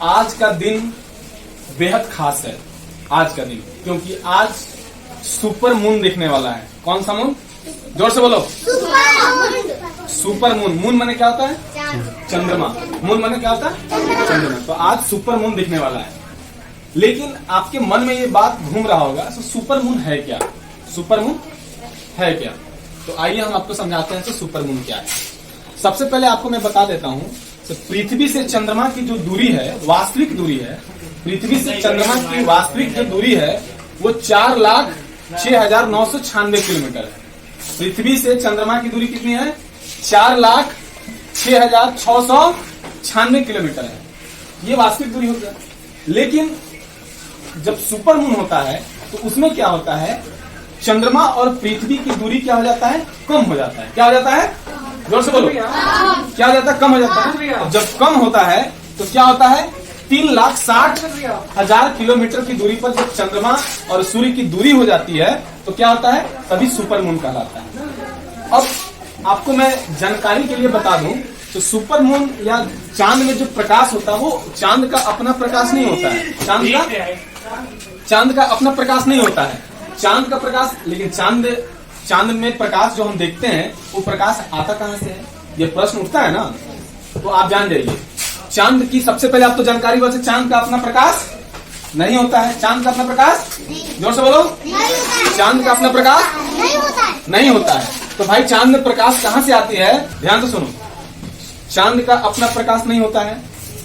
आज का दिन बेहद खास है। आज का दिन क्योंकि आज सुपर मून दिखने वाला है। कौन सा मून? जोर से बोलो। Super moon. मून माने क्या होता है? चंद्रमा। मून माने क्या होता है? चंद्रमा। तो आज सुपर मून दिखने वाला है। लेकिन आपके मन में ये बात घूम रहा होगा, तो सुपर मून है क्या? सुपर मून है क्या? तो आइए हम आपको समझाते हैं कि सुपर मून क्या है। सबसे पहले आपको मैं बता देता हूं, तो पृथ्वी से चंद्रमा की जो दूरी है, वास्तविक दूरी है, पृथ्वी से चंद्रमा की वास्तविक जो दूरी है वो 4,06,996 किलोमीटर है। पृथ्वी से चंद्रमा की दूरी कितनी है? 4,06,696 किलोमीटर है। ये वास्तविक दूरी हो गया। लेकिन जब सुपर मून होता है तो उसमें क्या होता है? चंद्रमा और पृथ्वी की दूरी क्या हो जाता है? कम हो जाता है। क्या हो जाता है? जोर से बोलो। क्या हो जाता है? कम हो जाता है। जब कम होता है तो क्या होता है? 3,60,000 किलोमीटर की दूरी पर जब चंद्रमा और सूर्य की दूरी हो जाती है तो क्या होता है? तभी सुपर मून कहलाता है। अब आपको मैं जानकारी के लिए बता दूं, तो सुपर मून या चांद में जो प्रकाश होता है वो चांद का अपना प्रकाश नहीं होता है। चांद का अपना प्रकाश नहीं होता है। चांद का प्रकाश, लेकिन चांद में प्रकाश जो हम देखते हैं वो प्रकाश आता कहां से है? ये प्रश्न उठता है ना। तो आप जान जाइए, चांद की सबसे पहले आप तो जानकारी बस, चांद का अपना प्रकाश नहीं होता है। चांद का अपना प्रकाश, जोर से बोलो। चांद का अपना प्रकाश नहीं होता है। तो भाई चांद में प्रकाश कहां से आती है? ध्यान से सुनो। चांद का अपना प्रकाश नहीं होता है।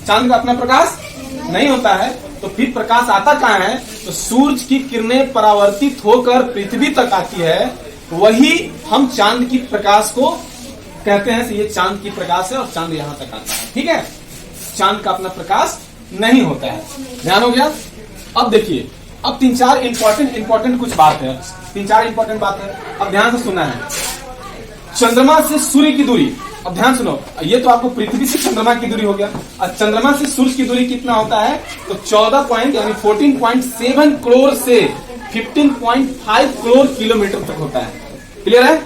चांद का अपना प्रकाश नहीं होता है तो फिर प्रकाश आता कहां है? तो सूरज की किरणें परावर्तित होकर पृथ्वी तक आती है, वही हम चांद की प्रकाश को कहते हैं। ये चांद की प्रकाश है और चांद यहां तक आता है। ठीक है, चांद का अपना प्रकाश नहीं होता है। ध्यान हो गया। अब देखिए, अब 3-4 इंपॉर्टेंट कुछ बात है। 3-4 इंपॉर्टेंट बात है, अब ध्यान से सुनना है। चंद्रमा से सूर्य की दूरी, अब ध्यान सुनो। ये तो आपको पृथ्वी से चंद्रमा की दूरी हो गया। और चंद्रमा से सूर्य की दूरी कितना होता है? तो 14.7 करोड़ से 15.5 करोड़ किलोमीटर तक होता है। क्लियर है?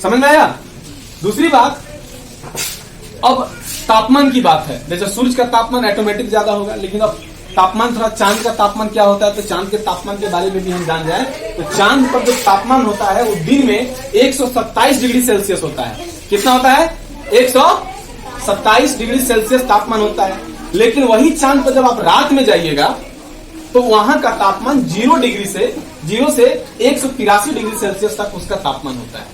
समझ में आया? दूसरी बात, अब तापमान की बात है। जैसे सूर्य का तापमान ऑटोमेटिक ज्यादा होगा, लेकिन अब तापमान थोड़ा, चांद का तापमान क्या होता है? तो चांद के तापमान के बारे में भी हम जान जाए तो चांद पर जो तापमान होता है वो दिन में 127 डिग्री सेल्सियस होता है। कितना होता है? 127 डिग्री सेल्सियस तापमान होता है। लेकिन वही चांद पर जब आप रात में जाइएगा तो वहां का तापमान 0 से 183 डिग्री सेल्सियस तक उसका तापमान होता है।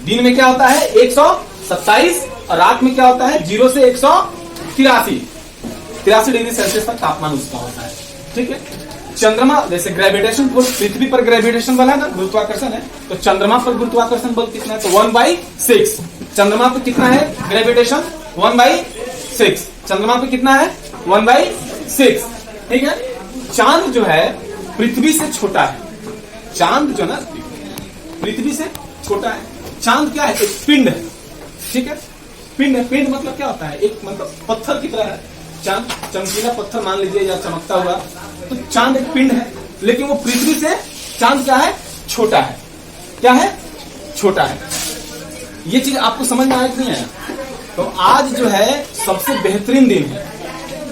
दिन में क्या होता है? 127, और रात में क्या होता है? 0 से 183 डिग्री सेल्सियस तक तापमान उसका होता है। ठीक है। चंद्रमा, जैसे ग्रेविटेशन फोर्स पृथ्वी पर ग्रेविटेशन बल है ना, गुरुत्वाकर्षण है, तो चंद्रमा पर गुरुत्वाकर्षण बल कितना है? तो 1/6। चंद्रमा पर कितना है ग्रेविटेशन? 1/6। चंद्रमा पर कितना है? 1/6। ठीक है। चांद जो है पृथ्वी से छोटा है। चांद जो ना पृथ्वी से छोटा है। चांद क्या है? एक पिंड है। ठीक है, पिंड है। पिंड मतलब क्या होता है? एक मतलब पत्थर की तरह है। चांद चमकीला पत्थर मान लीजिए या चमकता हुआ, तो चांद एक पिंड है। लेकिन वो पृथ्वी से चांद क्या है? छोटा है। क्या है? छोटा है। ये चीज आपको समझ में आया कि नहीं आया? तो आज जो है सबसे बेहतरीन दिन है।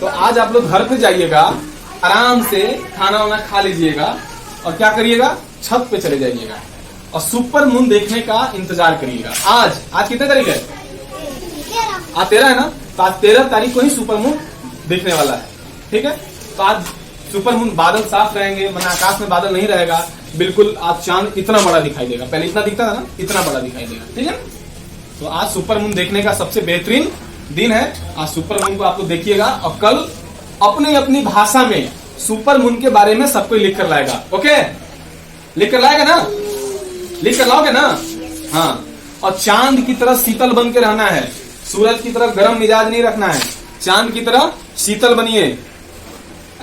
तो आज आप लोग घर पे जाइएगा, आराम से खाना वाना खा लीजिएगा और क्या करिएगा? छत पे चले जाइएगा और सुपर मून देखने का इंतजार करिएगा। आज कितने तारीख है? आज 13 है ना। तो आज 13 तारीख को ही सुपर मून देखने वाला है। ठीक है। तो आज सुपर मून, बादल साफ रहेंगे, माना आकाश में बादल नहीं रहेगा, बिल्कुल आज चांद इतना बड़ा दिखाई देगा। पहले इतना दिखता था ना, इतना बड़ा दिखाई देगा। ठीक है। तो आज सुपर मून देखने का सबसे बेहतरीन दिन है। आज सुपर मून को आप लोग देखिएगा और कल अपनी अपनी भाषा में सुपर मून के बारे में सब कोई लिख कर लाएगा। ओके, लिख कर लाएगा ना? लिख कर लाओगे ना? हाँ। और चांद की तरह शीतल बन के रहना है। सूरज की तरह गर्म मिजाज नहीं रखना है। चांद की तरह शीतल बनिए।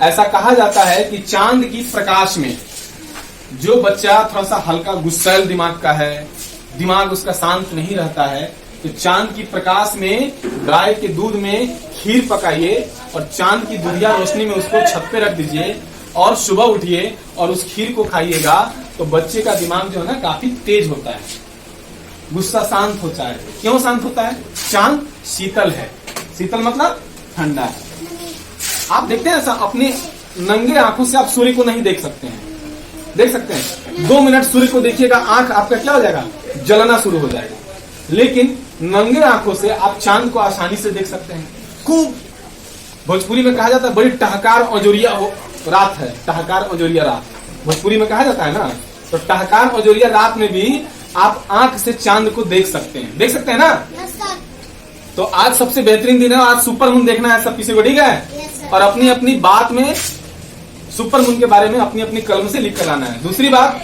ऐसा कहा जाता है कि चांद की प्रकाश में जो बच्चा थोड़ा सा हल्का गुस्सैल दिमाग का है, दिमाग उसका शांत नहीं रहता है, तो चांद की प्रकाश में गाय के दूध में खीर पकाइए और चांद की दुधिया रोशनी में उसको छत पे रख दीजिए और सुबह उठिए और उस खीर को खाइएगा, तो बच्चे का दिमाग जो है ना काफी तेज होता है, गुस्सा शांत होता है। क्यों शांत होता है? चांद शीतल है। शीतल मतलब ठंडा है। आप देखते हैं ऐसा, अपने नंगे आंखों से आप सूर्य को नहीं देख सकते हैं, देख सकते हैं 2 मिनट सूर्य को देखिएगा, आंख आपका क्या हो जाएगा, जलना शुरू हो जाएगा। लेकिन नंगे आंखों से आप चांद को आसानी से देख सकते हैं। खूब भोजपुरी में कहा जाता है बड़ी टहकार औजोरिया रात है, टहकार औजोरिया रात भोजपुरी में कहा जाता है ना। तो टहकार औजोरिया रात में भी आप आंख से चांद को देख सकते हैं, देख सकते हैं ना। तो आज सबसे बेहतरीन दिन है, आज सुपर मून देखना है सब किसी को, ठीक है। और अपनी अपनी बात में सुपर मून के बारे में अपनी अपनी कलम से लिख कर आना है। दूसरी बात,